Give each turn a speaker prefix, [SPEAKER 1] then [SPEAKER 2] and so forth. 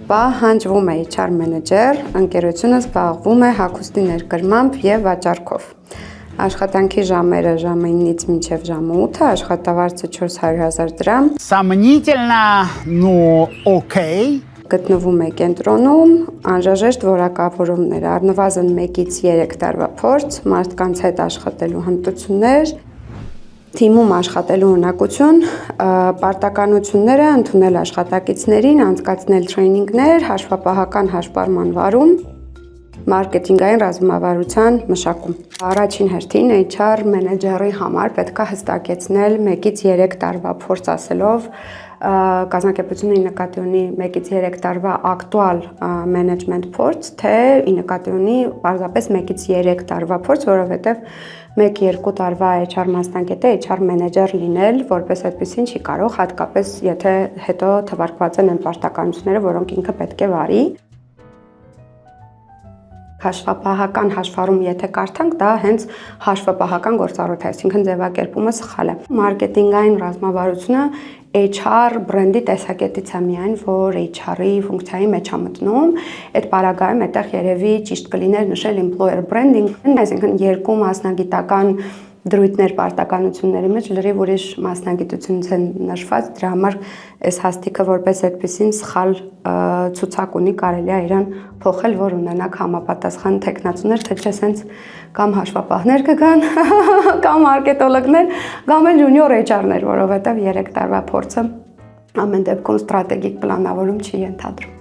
[SPEAKER 1] պահ հանձվում է HR մենեջեր, ընկերությունը զբաղվում է հագուստի ներկրմամբ եւ վաճառքով։ Աշխատանքի ժամերը ժամը 9-ից մինչև ժամը 8, աշխատավարձը 400,000 դրամ։
[SPEAKER 2] Сомнительно, но окей.
[SPEAKER 1] Գտնվում է կենտրոնում, անհրաժեշտ որակավորումներ, առնվազն 1-ից 3 տարվա փորձ, մարդկանց հետ աշխատելու հմտություններ, թիմում աշխատելու ունակություն, պարտականությունները ընդունել աշխատակիցներին, անցկացնել տրեյնինգներ, հաշվապահական հաշվառման վարում, մարքեթինգային ռազմավարության մշակում։ Առաջին հերթին HR մենեջերի համար պետք է հստակեցնել 1-ից 3 տարվա փորձ ասելով կազմակերպությունը ի նկատի ունի 1-ից 3 տարվա ակտուալ մենեջմենտ փորձ, թե ի նկատի ունի պարզապես 1-ից 3 տարվա փորձ, որովհետև 1-2 տարվա HR մասնագետը HR մենեջեր լինել, որպես այդպեսին չի կարող, հատկապես եթե հետո թվարկված են պարտականությունները, որոնք ինքը պետք է վարի։ Հաշվապահական հաշվառում եթե կարդանք, դա հենց հաշվապահական գործառույթ է, այսինքն ձևակերպումը սխալ է։ Մարքեթինգային ռազմավարությունը HR բրենդի տեսակետից է միայն, որ HR-ի ֆունկցիայի մեջ է մտնում, այդ պարագայում այդտեղ երևի ճիշտ կլիներ նշել employer branding, այսինքն երկու մասնագիտական դրույթներ պարտականությունների մեջ լրիվ ուրիշ մասնագիտությունից են նշված, դրա համար այս հաստիքը որպես այդպեսին սխալ ցուցակ ունի, կարելի է իրան փոխել, որ ունենաք համապատասխան տեխնացուներ, թե չէ սենց կամ հաշվապահներ կգան, կամ մարքետոլոգներ, կամ էլ junior HR-ներ, որովհետև 3 տարվա փորձը ամեն դեպքում ստրատեգիկ պլանավորում չի ենթադրում։